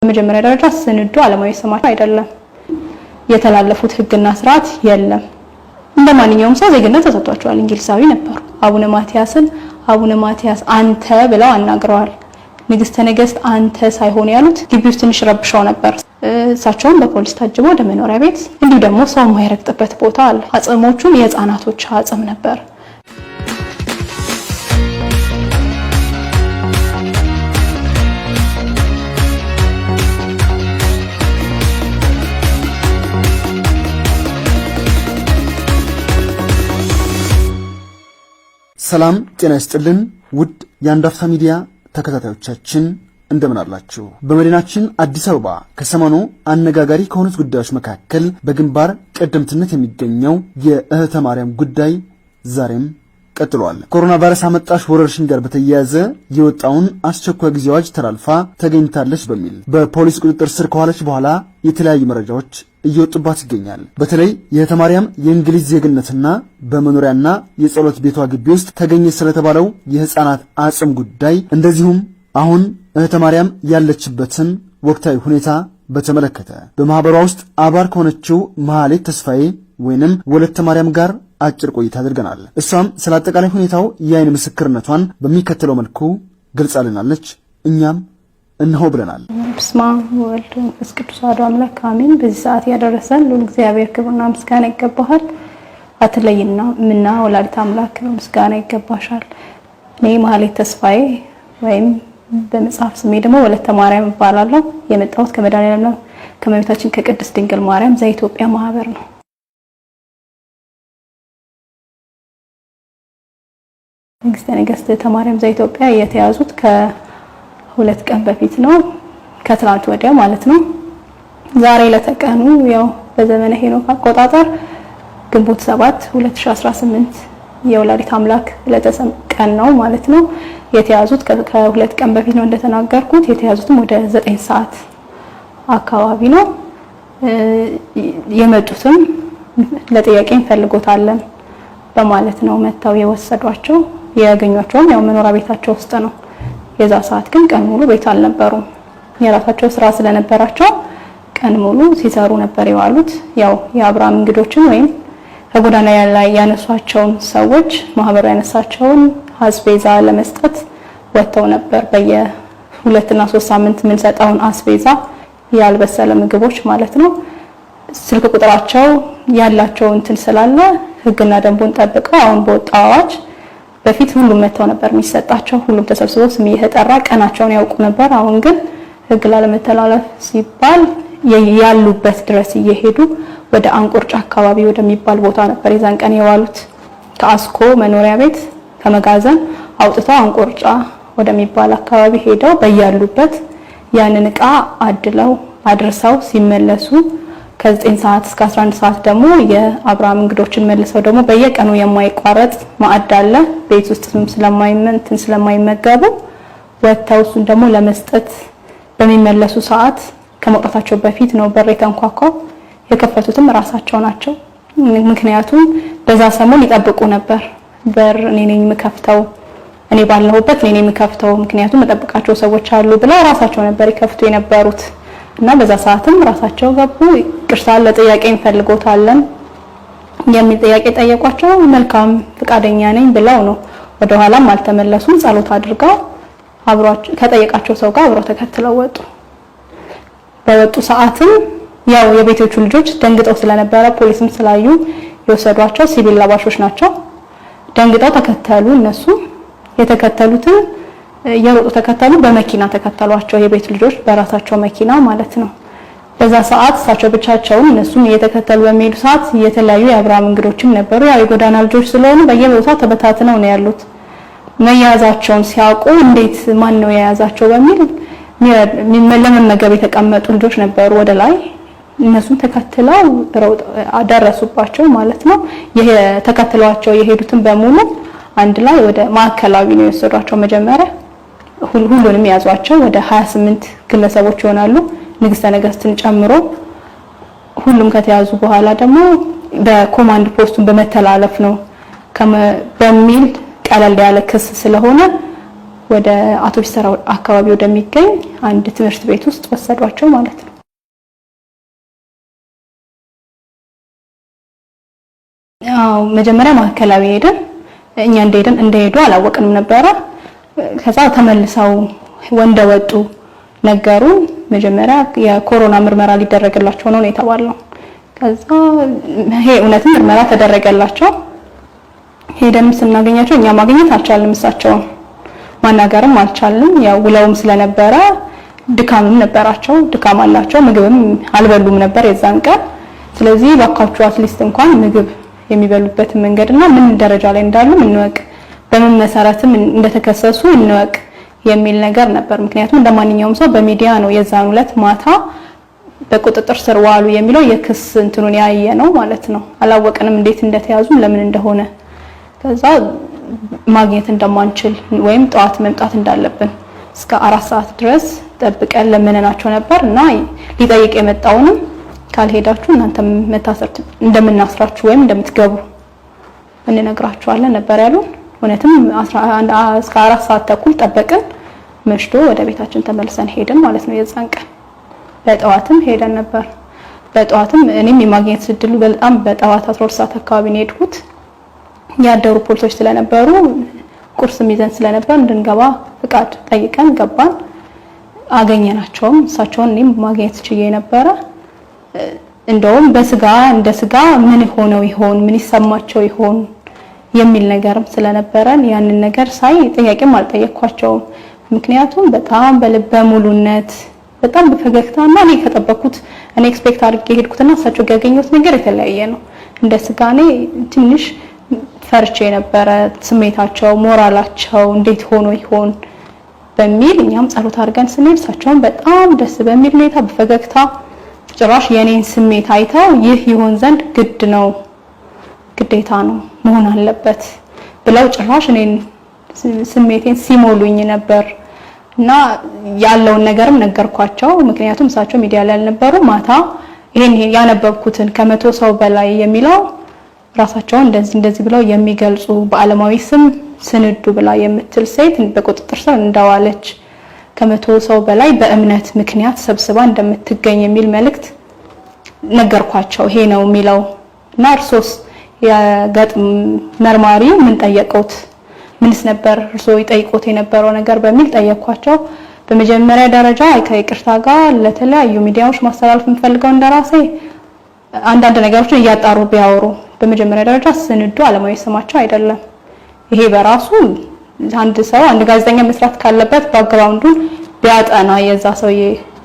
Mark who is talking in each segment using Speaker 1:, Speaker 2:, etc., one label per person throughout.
Speaker 1: በመጀመሪያ ደረጃ ስንዱ ዓለማዊ ስማቸው አይደለም የተላለፉት ህግና ስርዓት የለም እንደማንኛውም ሰው ዜግነት ተሰጥቷቸዋል እንግሊዛዊ ነበሩ አቡነ ማቲያስ አንተ ብለው አናግረዋል ንግስተ ነገስት አንተ ሳይሆን ያሉት ግቢው ትንሽ ረብሻው ነበር እሳቸውም በፖሊስ ታጅበው ወደ መኖሪያ ቤት እንዲሁ ደግሞ ሰው የማይረግጥበት ቦታ አለ አጽሞቹም የህፃናቶች አጽም ነበር
Speaker 2: ሰላም ጤና ይስጥልን ውድ የአንዳፍታ ሚዲያ ተከታታዮቻችን እንደምን አላችሁ በመዲናችን አዲስ አበባ ከሰሞኑ አነጋጋሪ ከሆኑት ጉዳዮች መካከል በግንባር ቀደምትነት የሚገኘው የእህተ ማርያም ጉዳይ ዛሬም ቀጥሏል ኮሮና ቫይረስ አመጣሽ ወረርሽኝ ጋር በተያያዘ የወጣውን አስቸኳይ ጊዜ አዋጅ ተላልፋ ተገኝታለች በሚል በፖሊስ ቁጥጥር ስር ከዋለች በኋላ የተለያዩ መረጃዎች እየወጡባት ይገኛል በተለይ የእህተ ማርያም የእንግሊዝ ዜግነትና በመኖሪያና የጸሎት ቤቷ ግቢ ውስጥ ተገኘ ስለተባለው የህፃናት አጽም ጉዳይ እንደዚሁም አሁን እህተ ማርያም ያለችበትን ወቅታዊ ሁኔታ በተመለከተ በማህበሯ ውስጥ አባል ከሆነችው መሐሌት ተስፋዬ ወይንም ወለተ ማርያም ጋር አጭር ቆይታ አድርገናል እሷም ስለ አጠቃላይ ሁኔታው የአይን ምስክርነቷን በሚከተለው መልኩ ገልጻልናለች እኛም እነሆ ብለናል
Speaker 1: በስመ አብ ወወልድ ወመንፈስ ቅዱስ አሐዱ አምላክ አሜን በዚህ ሰዓት ያደረሰን ለእግዚአብሔር ክብርና ምስጋና ይገባሃል አትለይና ምና ወላዲተ አምላክ ምስጋና ይገባሻል እኔ መሐሌት ተስፋዬ ወይም በመጽሐፍ ስሜ ደግሞ ወለተ ማርያም እባላለሁ የመጣሁት ከመድኃኔዓለም ነው ከመቤታችን ከቅድስት ድንግል ማርያም ዘኢትዮጵያ ማህበር ነው ንግስተ ነገስት እህተ ማርያም ዘኢትዮጵያ የተያዙት ከሁለት ቀን በፊት ነው ከትናንት ወዲያ ማለት ነው ዛሬ ለተቀኑ ያው በዘመነ ሄኖክ አቆጣጠር ግንቦት 7 2018 የወላዲተ አምላክ ለተሰቀን ነው ማለት ነው የተያዙት ከሁለት ቀን በፊት ነው እንደተናገርኩት የተያዙትም ወደ 9 ሰዓት አካባቢ ነው የመጡትም ለጥያቄ እንፈልጎታለን በማለት ነው መጣው የወሰዷቸው ያገኟቸውም ያው መኖሪያ ቤታቸው ውስጥ ነው የዛ ሰዓት ግን ቀን ሙሉ ቤት አልነበሩም የራሳቸው ስራ ስለነበራቸው ቀን ሙሉ ሲሰሩ ነበር የዋሉት ያው የአብርሃም እንግዶችን ወይም ከጎዳና ላይ ያነሷቸውን ሰዎች ማህበሩ ያነሳቸውን አስቤዛ ለመስጠት ወጥተው ነበር በየ2 እና 3 ሳምንት ምን ሰጣውን አስቤዛ ያልበሰለ ምግቦች ማለት ነው ስልክ ቁጥራቸው ያላቸው እንትን ስላለ ህግና ደንቡን ጠብቀው አሁን በወጣው አዋጅ በፊት ሁሉም መተው ነበር የሚሰጣቸው ሁሉም ተሰብስበው ስም እየተጠራ ቀናቸውን ያውቁ ነበር አሁን ግን ህግ ላለመተላለፍ ሲባል ያሉበት ድረስ እየሄዱ ወደ አንቆርጫ አካባቢ ወደሚባል ቦታ ነበር የዛን ቀን የዋሉት ከአስኮ መኖሪያ ቤት ከመጋዘን አውጥተው አንቆርጫ ወደሚባል አካባቢ ሄደው በያሉበት ያንን ዕቃ አድለው አድርሰው ሲመለሱ ከ9 ሰዓት እስከ 11 ሰዓት ደግሞ የአብርሃም እንግዶችን መልሰው ደግሞ በየቀኑ የማይቋረጥ ማዕድ አለ ቤት ውስጥ ስለማይመገቡ ወጥተው እሱን ደግሞ ለመስጠት በሚመለሱ ሰዓት ከመውጣታቸው በፊት ነው በር የተንኳኳው የከፈቱትም ራሳቸው ናቸው ምክንያቱም በዛ ሰሞን ይጠብቁ ነበር በር እኔ ነኝ የምከፍተው እኔ ባለሁበት እኔ ነኝ የምከፍተው ምክንያቱም መጠበቃቸው ሰዎች አሉ ብለው ራሳቸው ነበር ይከፍቱ የነበሩት እና በዛ ሰዓትም ራሳቸው ገቡ ቅርሳ ለጥያቄ እንፈልጎታለን የሚል ጥያቄ ጠየቋቸው መልካም ፍቃደኛ ነኝ ብለው ነው ወደ ኋላም አልተመለሱም ጸሎት አድርገው አብሯቸው ከጠየቃቸው ሰው ጋር አብረው ተከትለው ወጡ በወጡ ሰዓትም ያው የቤቶቹ ልጆች ደንግጠው ስለነበረ ፖሊስም ስላዩ የወሰዷቸው ሲቪል ለባሾች ናቸው ደንግጠው ተከተሉ እነሱ የተከተሉትን የሮጡ ተከተሉ በመኪና ተከተሏቸው የቤት ልጆች በራሳቸው መኪና ማለት ነው በዛ ሰዓት ሳቸው ብቻቸውን እነሱም እየተከተሉ በሚሄዱ ሰዓት የተለያዩ የአብርሃም እንግዶችም ነበሩ ያው የጎዳና ልጆች ስለሆኑ በየቦታው ተበታትነው ነው ያሉት መያዛቸውን ሲያውቁ እንዴት ማን ነው የያዛቸው በሚል ለመመገብ የተቀመጡ ልጆች ነበሩ ወደ ላይ እነሱም ተከትለው አደረሱባቸው ማለት ነው ተከትለዋቸው የሄዱትን በሙሉ አንድ ላይ ወደ ማዕከላዊ ነው የወሰዷቸው መጀመሪያ ሁሉንም ያዟቸው ወደ 28 ግለሰቦች ይሆናሉ ንግስተ ነገስትን ጨምሮ ሁሉም ከተያዙ በኋላ ደግሞ በኮማንድ ፖስቱን በመተላለፍ ነው በሚል ቀለል ያለ ክስ ስለሆነ ወደ አውቶቡስ ተራ አካባቢ ወደሚገኝ አንድ ትምህርት ቤት ውስጥ ወሰዷቸው ማለት ነው። መጀመሪያ ማዕከላዊ ሄደን እኛ እንደሄዱ አላወቅንም ነበረ። ከዛ ተመልሰው እንደወጡ ነገሩ። መጀመሪያ የኮሮና ምርመራ ሊደረግላቸው ነው የተባለው። ከዛ እውነትም ምርመራ ተደረገላቸው። ሄደን ስናገኛቸው እኛ ማግኘት አልቻልንም፣ እሳቸውን ማናገርም አልቻልንም። ያው ውለውም ስለነበረ ድካምም ነበራቸው፣ ድካም አላቸው፣ ምግብም አልበሉም ነበር የዛን ቀን። ስለዚህ ባካችሁ አትሊስት እንኳን ምግብ የሚበሉበት መንገድና ምን ደረጃ ላይ እንዳሉ እንወቅ፣ በምን መሰረትም እንደተከሰሱ እንወቅ የሚል ነገር ነበር። ምክንያቱም እንደማንኛውም ሰው በሚዲያ ነው የዛን ዕለት ማታ በቁጥጥር ስር ዋሉ የሚለው የክስ እንትኑን ያየ ነው ማለት ነው። አላወቅንም እንዴት እንደተያዙ ለምን እንደሆነ። ከዛ ማግኘት እንደማንችል ወይም ጠዋት መምጣት እንዳለብን እስከ 4 ሰዓት ድረስ ጠብቀን ለምነናቸው ነበር እና ሊጠይቅ የመጣውንም ካልሄዳችሁ እናንተም መታሰር እንደምናስራችሁ ወይም እንደምትገቡ እንነግራችኋለን ነበር ያሉን። እውነትም እስከ 4 ሰዓት ተኩል ጠበቅን። መሽቶ ወደ ቤታችን ተመልሰን ሄደን ማለት ነው። የዛን ቀን በጠዋትም ሄደን ነበር። በጠዋትም እኔም የማግኘት እድሉ በጣም በጠዋት 12 ሰዓት አካባቢ ነው የሄድኩት። ያደሩ ፖሊሶች ስለነበሩ ቁርስም ይዘን ስለነበር እንድንገባ ፍቃድ ጠይቀን ገባን። አገኘናቸውም። እሳቸውን እኔም ማግኘት ችዬ ነበረ። እንደውም እንደ ስጋ ምን ሆነው ይሆን ምን ይሰማቸው ይሆን የሚል ነገርም ስለነበረን ያንን ነገር ሳይ ጥያቄም አልጠየኳቸውም። ምክንያቱም በጣም በልበ ሙሉነት በጣም በፈገግታና እኔ ከጠበኩት እኔ ኤክስፔክት አድርጌ ሄድኩትና እሳቸው ያገኘሁት ነገር የተለያየ ነው። እንደ ስጋኔ ትንሽ ፈርቼ ነበረ። ስሜታቸው ሞራላቸው እንዴት ሆኖ ይሆን በሚል እኛም ጸሎት አድርገን ስንሄድ እሳቸውን በጣም ደስ በሚል ሁኔታ በፈገግታ ጭራሽ የኔን ስሜት አይተው ይህ ይሆን ዘንድ ግድ ነው ግዴታ ነው መሆን አለበት ብለው ጭራሽ እኔን ስሜቴን ሲሞሉኝ ነበር እና ያለውን ነገርም ነገርኳቸው። ምክንያቱም እሳቸው ሚዲያ ላይ አልነበሩ። ማታ ይሄን ያነበብኩትን ከ100 ሰው በላይ የሚለው ራሳቸውን እንደዚህ ብለው የሚገልጹ በአለማዊ ስም ስንዱ ብላ የምትል ሴት በቁጥጥር ስር እንዳዋለች ከ100 ሰው በላይ በእምነት ምክንያት ሰብስባ እንደምትገኝ የሚል መልእክት ነገርኳቸው። ይሄ ነው የሚለው እና እርሶስ የገጥም መርማሪው ምን ጠየቁት? ምንስ ነበር እርሶ ይጠይቁት የነበረው ነገር በሚል ጠየኳቸው። በመጀመሪያ ደረጃ ከይቅርታ ጋር ለተለያዩ ሚዲያዎች ማስተላለፍ የምፈልገው እንደራሴ አንዳንድ ነገሮችን እያጣሩ ቢያወሩ። በመጀመሪያ ደረጃ ስንዱ አለማዊ ስማቸው አይደለም። ይሄ በራሱ አንድ ጋዜጠኛ መስራት ካለበት ባክግራውንዱን ቢያጠና የዛ ሰውዬ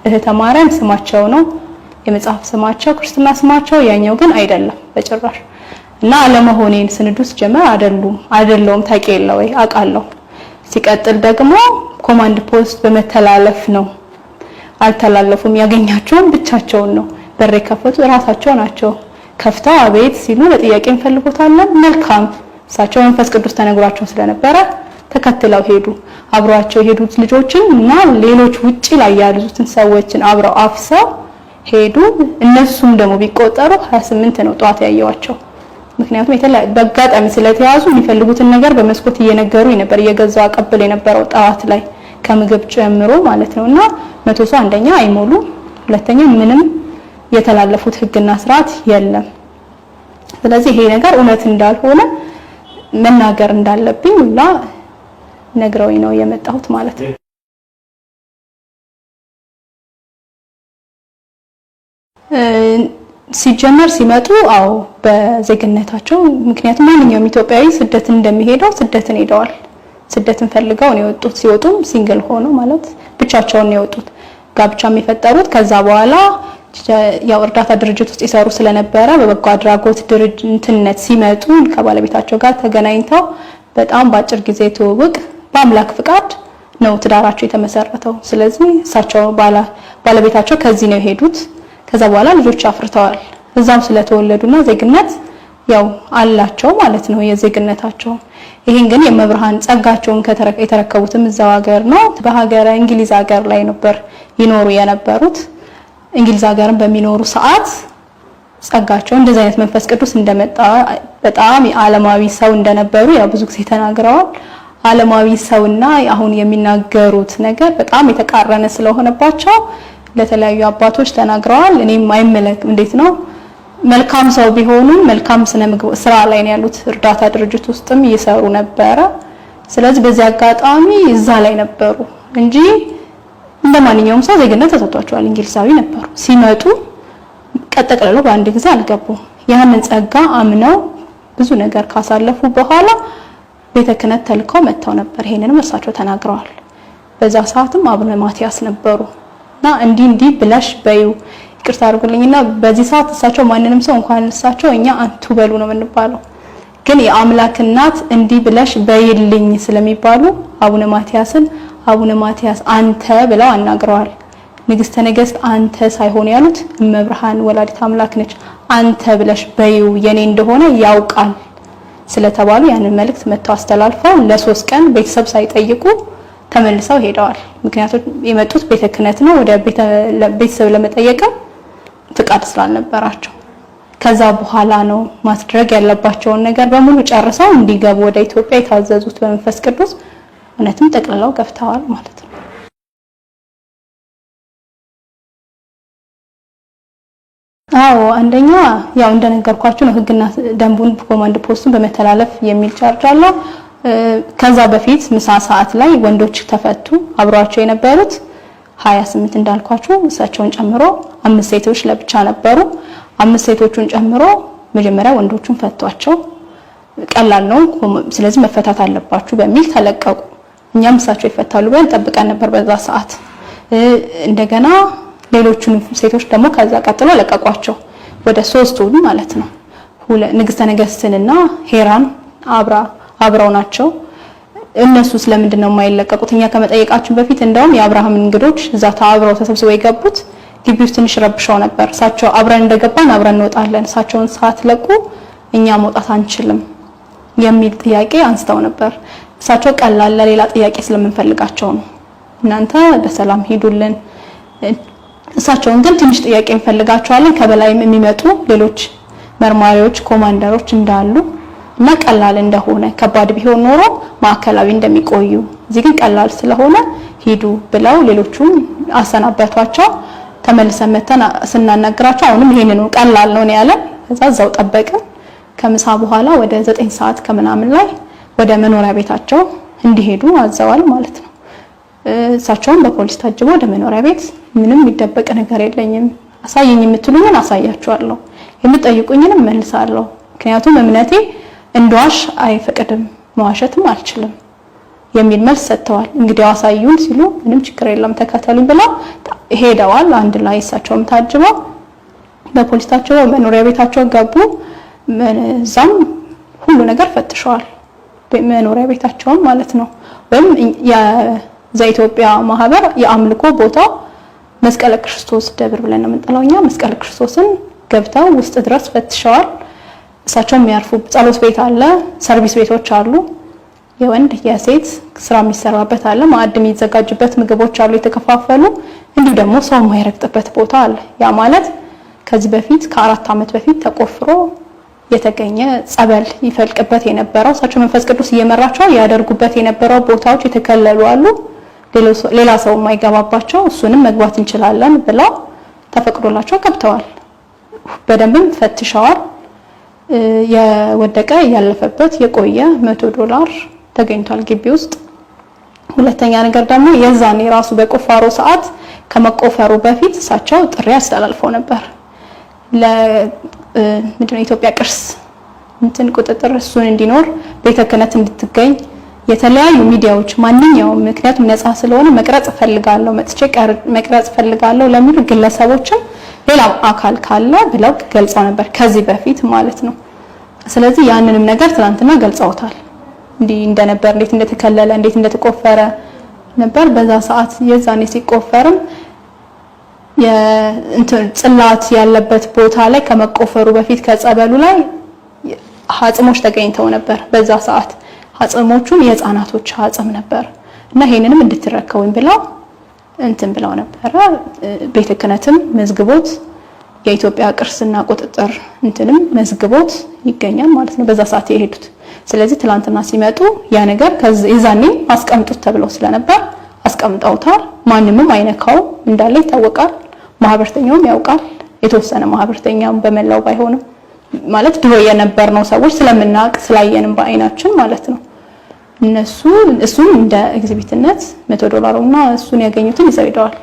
Speaker 1: እህተ ማርያም ስማቸው ነው የመጽሐፍ ስማቸው፣ ክርስትና ስማቸው፣ ያኛው ግን አይደለም በጭራሽ። እና አለመሆኔን ስንዱስ ጀመር አይደለም ታውቂያለ ወይ? አውቃለሁ። ሲቀጥል ደግሞ ኮማንድ ፖስት በመተላለፍ ነው። አልተላለፉም። ያገኛቸውን ብቻቸውን ነው በር የከፈቱ ራሳቸው ናቸው። ከፍተው አቤት ሲሉ ለጥያቄ እንፈልጎታለን። መልካም። እሳቸው መንፈስ ቅዱስ ተነግሯቸው ስለነበረ ተከትለው ሄዱ። አብሯቸው የሄዱት ልጆችን እና ሌሎች ውጪ ላይ ያሉትን ሰዎችን አብረው አፍሰው ሄዱ። እነሱም ደግሞ ቢቆጠሩ 28 ነው ጧት ያየዋቸው። ምክንያቱም በአጋጣሚ ስለተያዙ የሚፈልጉትን ነገር በመስኮት እየነገሩኝ ነበር። እየገዛው አቀብል የነበረው ጧት ላይ ከምግብ ጨምሮ ማለት ነውና 100 ሰው አንደኛ አይሞሉ፣ ሁለተኛ ምንም የተላለፉት ህግና ስርዓት የለም። ስለዚህ ይሄ ነገር እውነት እንዳልሆነ መናገር እንዳለብኝ ሁላ ነግረውኝ ነው የመጣሁት ማለት ነው። ሲጀመር ሲመጡ በዜግነታቸው ምክንያቱም ማንኛውም ኢትዮጵያዊ ስደትን እንደሚሄደው ስደትን ሄደዋል። ስደትን ፈልገው ነው የወጡት። ሲወጡም ሲንግል ሆኖ ማለት ብቻቸውን ነው የወጡት። ጋብቻም የፈጠሩት ከዛ በኋላ ያው እርዳታ ድርጅት ውስጥ ይሰሩ ስለነበረ በበጎ አድራጎት ድርጅትነት ሲመጡ ከባለቤታቸው ጋር ተገናኝተው በጣም በአጭር ጊዜ ትውውቅ በአምላክ ፍቃድ ነው ትዳራቸው የተመሰረተው። ስለዚህ እሳቸው ባለቤታቸው ከዚህ ነው የሄዱት። ከዛ በኋላ ልጆች አፍርተዋል። እዛም ስለተወለዱና ዜግነት ያው አላቸው ማለት ነው የዜግነታቸው። ይሄን ግን የመብርሃን ጸጋቸውን የተረከቡትም እዛው ሀገር ነው። በሀገረ እንግሊዝ ሀገር ላይ ነበር ይኖሩ የነበሩት። እንግሊዝ ሀገርን በሚኖሩ ሰዓት ጸጋቸው እንደዚህ አይነት መንፈስ ቅዱስ እንደመጣ በጣም የዓለማዊ ሰው እንደነበሩ ያው ብዙ ጊዜ ተናግረዋል። ዓለማዊ ሰውና አሁን የሚናገሩት ነገር በጣም የተቃረነ ስለሆነባቸው ለተለያዩ አባቶች ተናግረዋል። እኔም አይመለክ እንዴት ነው መልካም ሰው ቢሆኑም መልካም ስራ ላይ ነው ያሉት። እርዳታ ድርጅት ውስጥም እየሰሩ ነበረ። ስለዚህ በዚህ አጋጣሚ እዛ ላይ ነበሩ እንጂ እንደማንኛውም ሰው ዜግነት ተሰጥቷቸዋል። እንግሊዛዊ ነበሩ። ሲመጡ ቀጠቅልለው በአንድ ጊዜ አልገቡም። ያንን ጸጋ አምነው ብዙ ነገር ካሳለፉ በኋላ ቤተ ክህነት ተልከው መጥተው ነበር። ይሄንንም እርሳቸው ተናግረዋል። በዛ ሰዓትም አቡነ ማትያስ ነበሩና እንዲህ ብለሽ በዩ ይቅርታ አድርጉልኝና በዚህ ሰዓት እሳቸው ማንንም ሰው እንኳን እሳቸው እኛ አንቱ በሉ ነው የምንባለው። ግን የአምላክ እናት እንዲህ ብለሽ በይልኝ ስለሚባሉ አቡነ ማትያስን አቡነ ማትያስ አንተ ብለው አናግረዋል። ንግስተ ነገስት አንተ ሳይሆን ያሉት እመብርሃን ወላዲት አምላክ ነች። አንተ ብለሽ በዩ የኔ እንደሆነ ያውቃል ስለተባሉ ያንን መልእክት መተው አስተላልፈው ለ3 ቀን ቤተሰብ ሳይጠይቁ ተመልሰው ሄደዋል። ምክንያቱም የመጡት ቤተ ክህነት ነው። ወደ ቤተሰብ ለመጠየቅ ፍቃድ ስላልነበራቸው ከዛ በኋላ ነው ማድረግ ያለባቸውን ነገር በሙሉ ጨርሰው እንዲገቡ ወደ ኢትዮጵያ የታዘዙት በመንፈስ ቅዱስ። እውነትም ጠቅልለው ገፍተዋል ማለት ነው። አዎ አንደኛ ያው እንደነገርኳችሁ ነው ህግና ደንቡን ኮማንድ ፖስቱን በመተላለፍ የሚል ቻርጅ አለ። ከዛ በፊት ምሳ ሰዓት ላይ ወንዶች ተፈቱ። አብሯቸው የነበሩት 28 እንዳልኳችሁ እሳቸውን ጨምሮ 5 ሴቶች ለብቻ ነበሩ። 5 ሴቶቹን ጨምሮ መጀመሪያ ወንዶቹን ፈቷቸው። ቀላል ነው ስለዚህ መፈታት አለባችሁ በሚል ተለቀቁ። እኛም እሳቸው ይፈታሉ ብለን ጠብቀን ነበር በዛ ሰዓት። እንደገና ሌሎቹን ሴቶች ደግሞ ከዛ ቀጥሎ ለቀቋቸው ወደ 3ቱን ማለት ነው። ንግስተ ነገስትንና ሄራን አብረው ናቸው። እነሱ ስለምንድን ነው የማይለቀቁት? እኛ ከመጠየቃችን በፊት እንደውም የአብርሃም እንግዶች እዛ አብረው ተሰብስበው የገቡት ግቢ ውስጥ ትንሽ ረብሻው ነበር። እሳቸው አብረን እንደገባን አብረን እንወጣለን፣ እሳቸውን ሳትለቁ እኛ መውጣት አንችልም የሚል ጥያቄ አንስተው ነበር። እሳቸው ቀላል ለሌላ ጥያቄ ስለምንፈልጋቸው ነው፣ እናንተ በሰላም ሄዱልን። እሳቸውን ግን ትንሽ ጥያቄ እንፈልጋቸዋለን፣ ከበላይም የሚመጡ ሌሎች መርማሪዎች ኮማንደሮች እንዳሉ እና ቀላል እንደሆነ ከባድ ቢሆን ኖሮ ማዕከላዊ እንደሚቆዩ እዚህ ግን ቀላል ስለሆነ ሂዱ ብለው ሌሎቹም አሰናበቷቸው። ተመልሰን መተን ስናናግራቸው አሁንም ይሄንን ቀላል ነው ያለን። እዛው ጠበቅን። ከምሳ በኋላ ወደ 9 ሰዓት ከምናምን ላይ ወደ መኖሪያ ቤታቸው እንዲሄዱ አዘዋል ማለት ነው። እሳቸውም በፖሊስ ታጅበው ወደ መኖሪያ ቤት ምንም የሚደበቅ ነገር የለኝም፣ አሳየኝ የምትሉኝን አሳያችኋለሁ፣ የምትጠይቁኝንም መልሳለሁ፣ ምክንያቱም እምነቴ እንደዋሽ አይፈቅድም፣ መዋሸትም አልችልም የሚል መልስ ሰጥተዋል። እንግዲህ አሳዩን ሲሉ ምንም ችግር የለም ተከተሉኝ ብለው ሄደዋል። አንድ ላይ እሳቸውም ታጅበው በፖሊስ ታጅበው መኖሪያ ቤታቸው ገቡ። እዛም ሁሉ ነገር ፈትሸዋል፣ መኖሪያ ቤታቸውን ማለት ነው። ወይም የኢትዮጵያ ማህበር የአምልኮ ቦታ መስቀለ ክርስቶስ ደብር ብለን ነው የምንጠራው እኛ። መስቀለ ክርስቶስን ገብተው ውስጥ ድረስ ፈትሸዋል። እሳቸው የሚያርፉ ጸሎት ቤት አለ፣ ሰርቪስ ቤቶች አሉ፣ የወንድ የሴት ስራ የሚሰራበት አለ፣ ማዕድ የሚዘጋጅበት ምግቦች አሉ የተከፋፈሉ። እንዲሁ ደግሞ ሰው የማይረግጥበት ቦታ አለ። ያ ማለት ከዚህ በፊት ከ4 ዓመት በፊት ተቆፍሮ የተገኘ ጸበል ይፈልቅበት የነበረው እሳቸው መንፈስ ቅዱስ እየመራቸው ያደርጉበት የነበረው ቦታዎች የተከለሉ አሉ፣ ሌላ ሰው የማይገባባቸው። እሱንም መግባት እንችላለን ብለው ተፈቅዶላቸው ገብተዋል። በደንብም ፈትሸዋል። የወደቀ ያለፈበት የቆየ $100 ተገኝቷል ግቢ ውስጥ። ሁለተኛ ነገር ደግሞ የዛኔ ራሱ በቁፋሮ ሰዓት ከመቆፈሩ በፊት እሳቸው ጥሪ አስተላልፈው ነበር ለምንድነው ኢትዮጵያ ቅርስ ቁጥጥር እሱን እንዲኖር ቤተ ክህነት እንድትገኝ የተለያዩ ሚዲያዎች ማንኛውም ምክንያቱም ነፃ ስለሆነ መቅረጽ ፈልጋለሁ መጥቼ መቅረጽ ፈልጋለሁ ለሚሉ ግለሰቦችም ሌላ አካል ካለ ብለው ገልጸው ነበር ከዚህ በፊት ማለት ነው። ስለዚህ ያንንም ነገር ትናንትና ገልጸውታል። እንዲህ እንደነበር እንዴት እንደተከለለ እንዴት እንደተቆፈረ ነበር። በዛ ሰዓት የዛኔ ሲቆፈርም ጽላት ያለበት ቦታ ላይ ከመቆፈሩ በፊት ከጸበሉ ላይ አጽሞች ተገኝተው ነበር። በዛ ሰዓት አጽሞቹም የህፃናቶች አጽም ነበር እና ይሄንንም እንድትረከቡኝ ብለው ብለው ነበር። ቤተ ክህነትም መዝግቦት የኢትዮጵያ ቅርስና ቁጥጥር መዝግቦት ይገኛል ማለት ነው። በዛ ሰዓት የሄዱት ስለዚህ ትላንትና ሲመጡ ያ ነገር የዛኔ አስቀምጡት ተብለው ስለነበር አስቀምጠውታል። ማንንም አይነካው እንዳለ ይታወቃል። ማህበርተኛውም ያውቃል። የተወሰነ ማህበርተኛም በመላው ባይሆንም ማለት ድሮ የነበርነው ሰዎች ስለምናውቅ ስላየንም በአይናችን ማለት ነው። እሱን እንደ ኤግዚቢትነት $100 እና እሱን ያገኙትን ይዘው ሄደዋል።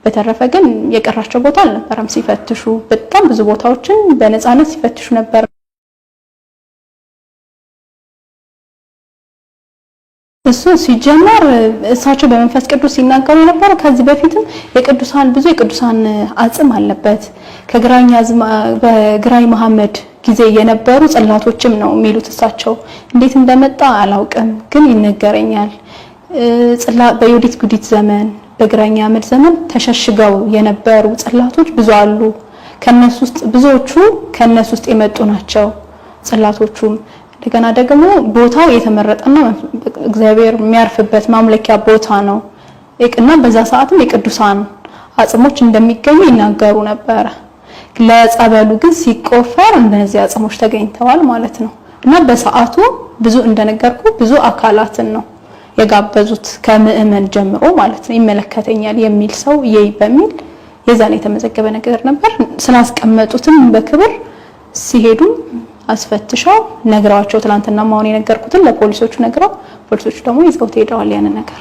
Speaker 1: በተረፈ ግን የቀራቸው ቦታ አልነበረም። ሲፈትሹ በጣም ብዙ ቦታዎችን በነፃነት ሲፈትሹ ነበር። እሱ ሲጀመር እሳቸው በመንፈስ ቅዱስ ሲናገሩ ነበር። ከዚህ በፊትም ብዙ የቅዱሳን አጽም አለበት በግራኝ መሐመድ ጊዜ የነበሩ ጽላቶችም ነው የሚሉት እሳቸው። እንዴት እንደመጣ አላውቅም፣ ግን ይነገረኛል። በዮዲት ጉዲት ዘመን በግራኝ አህመድ ዘመን ተሸሽገው የነበሩ ጽላቶች ብዙ አሉ። ከነሱ ውስጥ ብዙዎቹ ከነሱ ውስጥ የመጡ ናቸው ጽላቶቹም። እንደገና ደግሞ ቦታው የተመረጠና እግዚአብሔር የሚያርፍበት ማምለኪያ ቦታ ነው እና በዛ ሰዓትም የቅዱሳን አጽሞች እንደሚገኙ ይናገሩ ነበር። ለጸበሉ ግን ሲቆፈር እነዚህ አጽሞች ተገኝተዋል ማለት ነው። እና በሰዓቱ ብዙ እንደነገርኩ ብዙ አካላትን ነው የጋበዙት ከምእመን ጀምሮ ማለት ነው። ይመለከተኛል የሚል ሰው በሚል የዛን የተመዘገበ ነገር ነበር። ስላስቀመጡትም በክብር ሲሄዱ አስፈትሸው ነግረዋቸው ትላንትና ማውን የነገርኩትን ለፖሊሶቹ ነግረው ፖሊሶቹ ደግሞ ይዘውት ሄደዋል ያን ነገር።